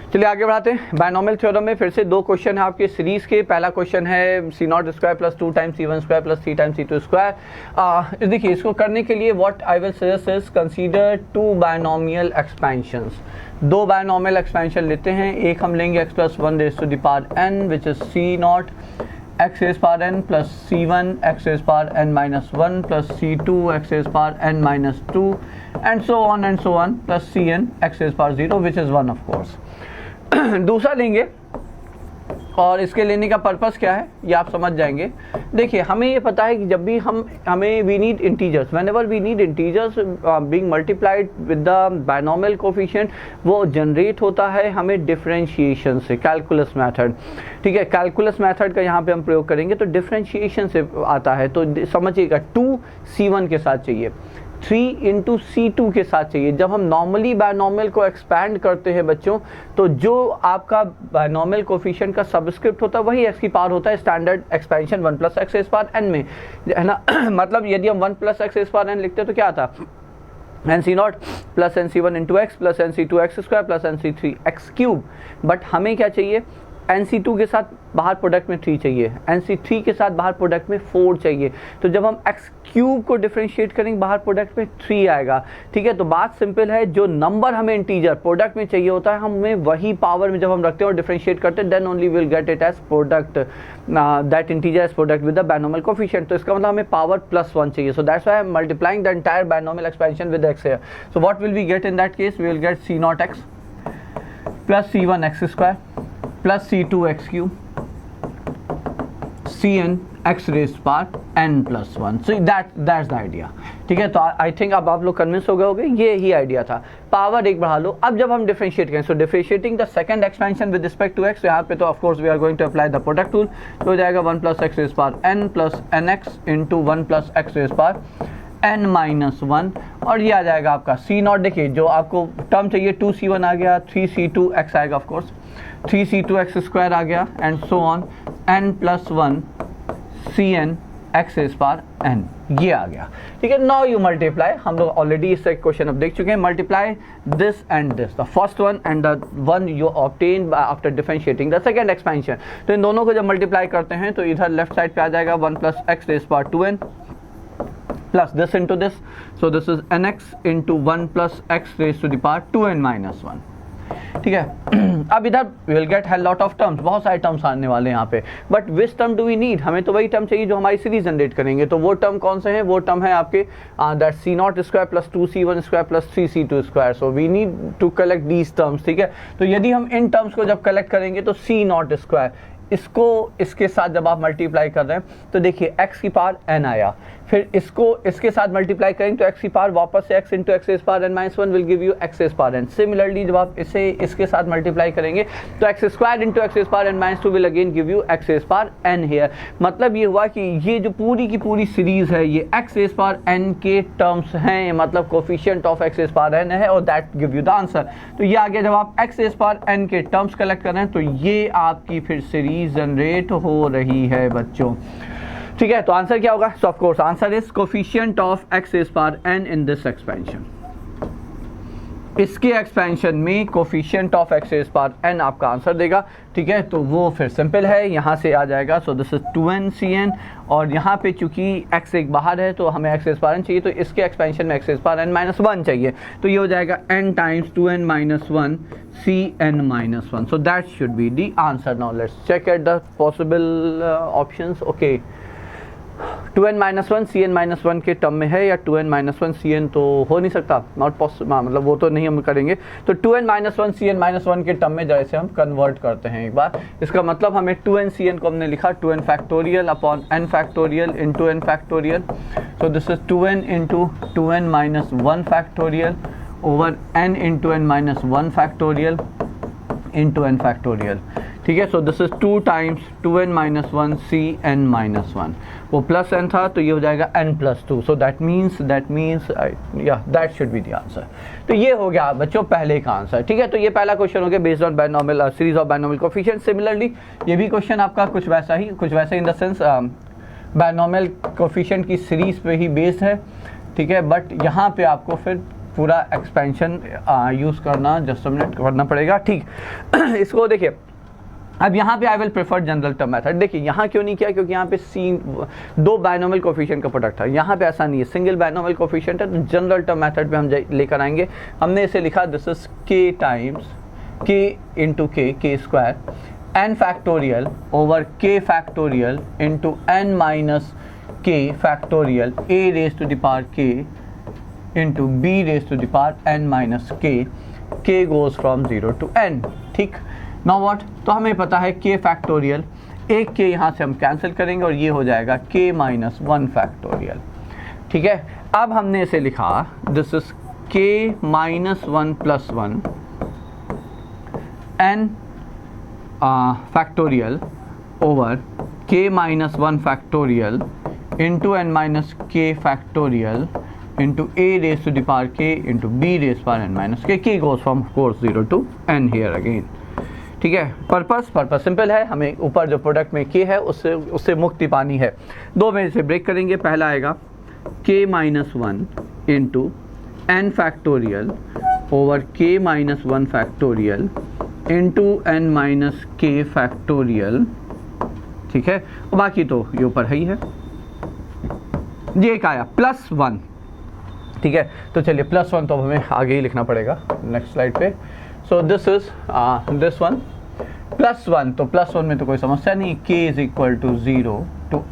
चलिए आगे बढ़ाते हैं। बायनॉमियल थ्योरम में फिर से दो क्वेश्चन है आपके सीरीज के। पहला क्वेश्चन है C not square plus 2 times C one square plus 3 times C two square. देखिए इसको करने के लिए what I will suggest is consider 2 binomial expansions. 2 binomial expansion लेते हैं। एक हम लेंगे x plus 1 raise to the power n which is C not x raise power n plus c1 x raise power n minus 1 plus c2 x raise power n minus 2 and so on plus cn x raise power 0 which is 1 of course. दूसरा लेंगे और इसके लेने का purpose क्या है ये आप समझ जाएंगे। देखिए हमें ये पता है कि जब भी हमें we need integers, whenever we need integers being multiplied with the binomial coefficient, वो जनरेट होता है हमें डिफरेंशिएशन से, कैलकुलस मेथड। ठीक है, कैलकुलस मेथड का यहाँ पे हम प्रयोग करेंगे तो डिफरेंशिएशन से आता है। तो समझिएगा 2 c1 के साथ चाहिए, 3 इंटू c2 के साथ चाहिए। जब हम नॉर्मली बायनॉमियल को एक्सपैंड करते हैं बच्चों, तो जो आपका बायनॉमियल कोफिशिएंट का सबस्क्रिप्ट होता है वही x की पावर होता है standard expansion 1 plus x raise power n में, है ना। मतलब यदि हम 1 plus x raise power n लिखते तो क्या आता, n c not plus n c one into x plus n c two x square plus n c three x cube. But हमें क्या चाहिए, एन सी टू के साथ बाहर प्रोडक्ट में 3 चाहिए, एन सी थ्री के साथ बाहर प्रोडक्ट में 4 चाहिए। तो जब हम एक्स क्यूब को डिफरेंशिएट करेंगे बाहर प्रोडक्ट में 3 आएगा। ठीक है, तो बात सिंपल है, जो नंबर हमें इंटीजर प्रोडक्ट में चाहिए होता है हमें वही पावर में जब हम रखते हैं और डिफरेंशिएट करते हैं then only will get it as product, that integer as product with the binomial coefficient. तो इसका मतलब हमें पावर +1 चाहिए। So that's why I am multiplying the entire binomial expansion with x here. So what will we get in that case, we will get c not x plus c one x square plus c2 x cube cn x raise power n plus 1। So that's the idea. ठीक है, तो I think अब आप लोग convince हो गए होंगे, ये ही आइडिया था। पावर एक बढ़ा लो। अब जब हम डिफरेंशिएट करें, so differentiating the second expansion with respect to x, यहाँ पे तो of course we are going to apply the product rule. तो हो जाएगा 1 plus x raise power n plus nx into 1 plus x raise power n minus 1, और ये आ जाएगा आपका सी नॉट। देखिए जो आपको टर्म चाहिए 2c1 आ गया, 3c2x आएगा ऑफ कोर्स, 3c2x स्क्वायर आ गया and so on n plus 1 cn x raise power n, ये आ गया। ठीक है, नाउ यू मल्टीप्लाई। हम लोग ऑलरेडी इस क्वेश्चन अब देख चुके हैं। Multiply this and this, the first one and the one you obtain after differentiating the second expansion. तो इन दोनों को जब मल्टीप्लाई करते हैं तो इधर लेफ्ट साइड पे आ जाएगा 1 plus x raise power 2n plus this into this, so this is nx into 1 plus x raised to the power 2n minus 1। ठीक है, अब इधर we will get a lot of terms, बहुत सारे terms आने वाले हैं यहाँ पे। But which term do we need, हमें तो वही टर्म चाहिए जो हमारी सीरीज जनरेट करेंगे। तो वो टर्म कौन से हैं, वो टर्म है आपके that c not square plus 2c1 square plus 3c2 square. So we need to collect these terms. ठीक है, तो यदि हम इन टर्म्स को जब कलेक्ट करेंगे तो सी नॉट स्क्वायर इसको इसके साथ जब आप मल्टीप्लाई कर रहे हैं तो देखिए x की पावर n आया, फिर इसको इसके साथ मल्टीप्लाई करेंगे तो x की पावर वापस से x into x rays power n minus 1 will give you x raise power n। Similarly जब आप इसे इसके साथ मल्टीप्लाई करेंगे तो x square into x rays power n minus 2 will again give you x raise power n here. मतलब ये हुआ कि ये जो पूरी की पूरी सीरीज है ये x रेज़ पावर n के टर्म्स हैं, मतलब coefficient of x raise power n है और that give you the answer. तो ये आ गया, जब आप x रेज़ पावर n के टर्म्स कलेक्ट कर रहे हैं तो ये आपकी फिर सीरीज जनरेट हो रही है बच्चों। ठीक है, तो आंसर क्या होगा, सो of course answer is coefficient of x raise power n in this expansion. इसके एक्सपेंशन में coefficient of x raise power n आपका आंसर देगा। ठीक है, तो वो फिर सिंपल है, यहाँ से आ जाएगा। So this is 2n cn, और यहाँ पे चूंकि x एक बाहर है तो हमें x रेज़ पावर n चाहिए, तो इसके एक्सपेंशन में x raise power n minus 1 चाहिए। तो ये हो जाएगा n times 2n minus 1 cn minus 1। So that should be the answer. Now let's check at the possible options. Okay, 2n minus 1 cn minus 1 के टर्म में है, या 2n माइनस 1 cn तो हो नहीं सकता, नॉट पॉसिबल, मतलब वो तो नहीं हम करेंगे। तो 2n माइनस 1 cn माइनस 1 के टर्म में जैसे हम कन्वर्ट करते हैं एक बार, इसका मतलब हमें 2n cn को हमने लिखा 2n factorial upon n factorial into n factorial. So this is 2n into 2n minus 1 factorial over n into n minus 1 factorial into n factorial. ठीक है, so this is 2 times 2n minus 1 cn minus 1, वो plus n था तो ये हो जाएगा n plus 2। So that means या that should be the answer. तो ये हो गया बच्चों पहले का आंसर। ठीक है, तो ये पहला क्वेश्चन हो गया based on binomial series of binomial coefficient. Similarly ये भी क्वेश्चन आपका कुछ वैसे in the sense binomial coefficient की सीरीज पे ही बेस्ड है। ठीक है, बट यहाँ पे आपको फिर पूरा एक्सपेंशन यूज़ करना जस्ट मिनट करना पड़ेगा, ठीक। इसको देखिए, अब यहाँ पे I will prefer general term method. देखिए यहाँ क्यों नहीं किया, क्योंकि यहाँ पे दो बायनोमियल कोफिशिएंट का प्रोडक्ट था, यहाँ पे ऐसा नहीं है, सिंगल बायनोमियल कोफिशिएंट है। तो जनरल टर्म मेथड पे हम लेकर आएंगे। हमने इसे लिखा this is k times k into k square n factorial over k factorial into n minus k factorial a raise to the power k into b raise to the power n minus k goes from 0 to n, ठीक। Now what, तो हमें पता है k factorial, एक k यहाँ से हम cancel करेंगे और ये हो जाएगा k माइनस 1 फैक्टोरियल, ठीक है। अब हमने इसे लिखा this is k minus 1 plus 1 n factorial over k minus 1 factorial into n minus k factorial into a raise to the power k into b raise power n minus k goes from course 0 to n here again, ठीक है। Purpose simple है, हमें ऊपर जो product में k है उससे मुक्ति पानी है। दो में से ब्रेक करेंगे। पहला आएगा k minus 1 into n factorial over k minus 1 factorial into n minus k factorial, ठीक है। और बाकी तो ये ऊपर है ही है। ये एक आया प्लस 1, ठीक है। तो चलिए प्लस 1 तो अब हमें आगे ही लिखना पड़ेगा नेक्स्ट स्लाइड पे। So this is this one plus 1, तो प्लस 1 में तो कोई समस्या नहीं, k is equal to 0 to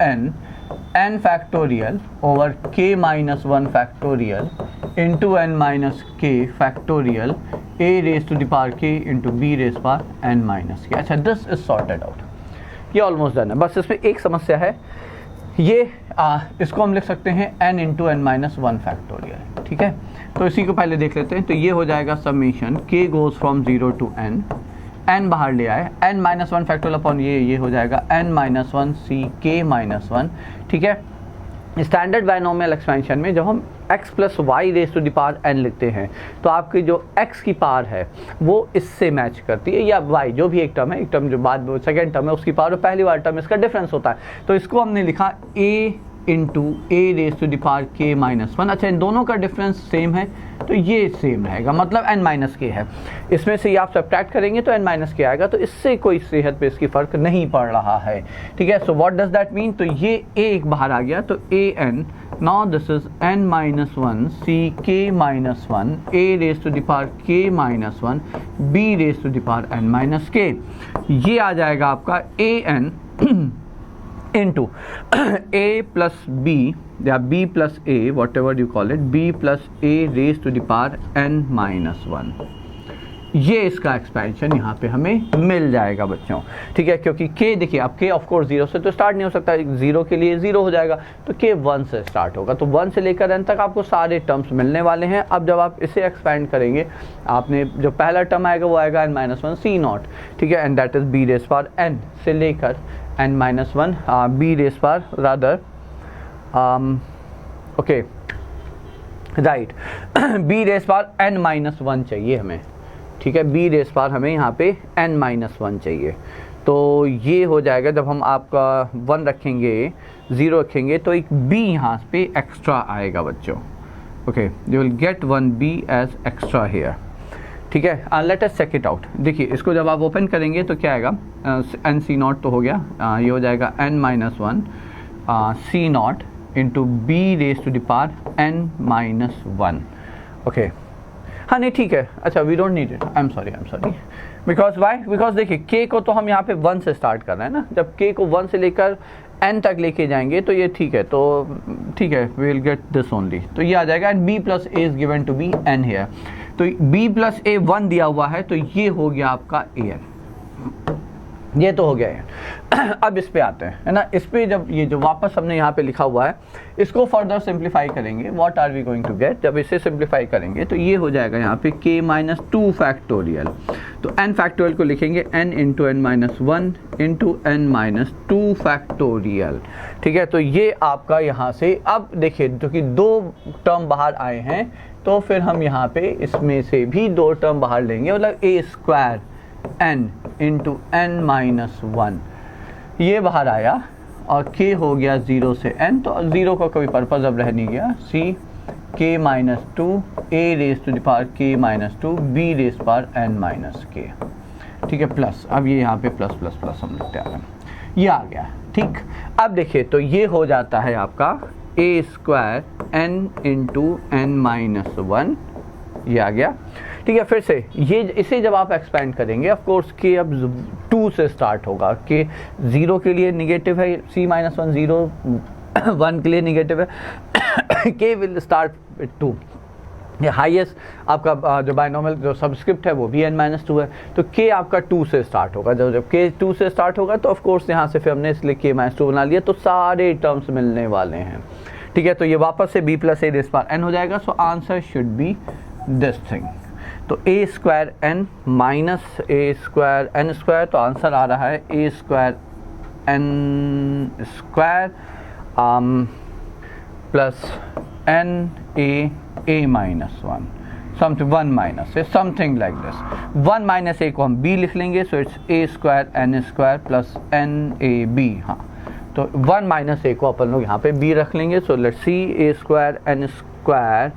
n factorial over k minus 1 factorial into n minus k factorial a raise to the power k into b raise power n minus k। अच्छा, this is sorted out, ये almost done है। बस इसमें एक समस्या है, ये इसको हम लिख सकते हैं n into n minus 1 factorial, ठीक है। तो इसी को पहले देख लेते हैं। तो ये हो जाएगा summation k goes from 0 to n बाहर ले आए, n माइनस 1 फैक्टोरियल अपॉन ये हो जाएगा n minus 1 c k minus 1, ठीक है। स्टैंडर्ड बायनोमियल एक्सपेंशन में जब हम x plus y raise to the power n लिखते हैं तो आपकी जो x की पावर है वो इससे मैच करती है, या y जो भी एक टर्म जो बाद में सेकेंड टर्म है उसकी पावर और पहली वाला टर्म इसका डिफरेंस होता है। तो इसको हमने लिखा a into a raise to the power k minus 1। अच्छा, इन दोनों का डिफरेंस सेम है तो ये सेम रहेगा, मतलब n माइनस k है। इसमें से ये आप सब्ट्रैक्ट करेंगे तो n माइनस k आएगा, तो इससे कोई सेहत पे इसकी फ़र्क नहीं पड़ रहा है, ठीक है। So what does that mean, तो ये a एक बाहर आ गया, तो an now this is n minus 1 c k minus 1 a raise to the power k minus 1 b raise to the power n minus k। ये आ जाएगा आपका an into a plus b या b plus a whatever you call it, b plus a raised to the power n minus 1। ये इसका expansion यहाँ पे हमें मिल जाएगा बच्चों, ठीक है। क्योंकि k देखिए, अब k ऑफ कोर्स 0 से तो स्टार्ट नहीं हो सकता, 0 के लिए 0 हो जाएगा, तो k 1 से स्टार्ट होगा। तो 1 से लेकर n तक आपको सारे टर्म्स मिलने वाले हैं। अब जब आप इसे एक्सपेंड करेंगे, आपने जो पहला टर्म आएगा वो आएगा n माइनस 1 c नॉट, ठीक है, and that is b raise power n से लेकर n minus 1 b raise power rather okay right b raise power n minus 1 चाहिए हमें, ठीक है। b रेज पावर हमें यहाँ पे n माइनस 1 चाहिए। तो ये हो जाएगा, जब हम आपका 1 रखेंगे 0 रखेंगे तो एक b यहाँ पे एक्स्ट्रा आएगा बच्चों, okay, you will get 1 b as extra here, ठीक है। Let us check it out. देखिए, इसको जब आप ओपन करेंगे तो क्या आएगा, n c नॉट तो हो गया, ये हो जाएगा n minus 1 c naught into b raise to the power n minus 1, okay. हाँ नहीं ठीक है, अच्छा we don't need it, I am sorry because why, because देखिए k को तो हम यहाँ पे 1 से स्टार्ट कर रहे हैं ना, जब k को 1 से लेकर n तक लेके जाएंगे तो ये ठीक है, तो ठीक है, we will get this only. तो ये आ जाएगा and b plus a is given to be n here, तो b प्लस a 1 दिया हुआ है, तो ये हो गया आपका an, ये तो हो गया है। अब इस पे आते हैं, है ना। इस पे जब ये जो वापस हमने यहाँ पे लिखा हुआ है इसको फर्दर सिंप्लीफाई करेंगे, what are we going to get, जब इसे सिंप्लीफाई करेंगे तो ये हो जाएगा यहाँ पे k माइनस 2 फैक्टोरियल, तो n फैक्टोरियल को लिखेंगे n into n minus 1 into n minus 2 factorial, ठीक है। तो ये आपका यहाँ से, अब देखिए क्योंकि 2 टर्म बाहर आए हैं तो फिर हम यहाँ पे इसमें से भी 2 टर्म बाहर लेंगे, मतलब a square n into n minus 1 ये बाहर आया और k हो गया 0 से n, तो 0 का कोई पर्पज़ अब रह नहीं गया, c k minus two, a raise to the power k minus two, b raise power n minus k, ठीक है, प्लस, अब ये यहाँ पे प्लस प्लस प्लस हम लिखते आ रहे हैं, ये आ गया, ठीक। अब देखिए तो ये हो जाता है आपका a square n into n minus one, ये आ गया, ठीक है। फिर से ये इसे जब आप एक्सपेंड करेंगे, ऑफ कोर्स के अब 2 से स्टार्ट होगा, के 0 के लिए निगेटिव है, c माइनस वन 0, 1 के लिए निगेटिव है, के विल स्टार्ट विद 2, ये हाईएस्ट आपका जो बाइनोमियल जो सबस्क्रिप्ट है वो भी n माइनस टू है, तो k आपका 2 से स्टार्ट होगा। जब k 2 से स्टार्ट होगा तो ऑफ कोर्स यहाँ से फिर हमने इसलिए k माइनस टू बना लिया, तो सारे टर्म्स मिलने वाले हैं, ठीक है। तो ये वापस से b plus A raise power n हो जाएगा, so answer should be this thing. तो a square n minus a square n square, तो आंसर आ रहा है a square n square plus n a minus one, something 1 minus है, something like this. 1 minus a को हम b लिख लेंगे, so it's a square n square plus n a b, हाँ, तो 1 माइनस a को अपन लोग यहाँ पे b रख लेंगे, so let's see a square n square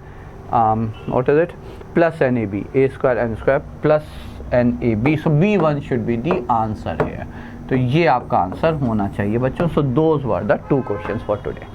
what is it plus n a b, a square n square plus n a b, so b1 should be the answer है। तो ये आपका आंसर होना चाहिए बच्चों। So those were the 2 questions for today.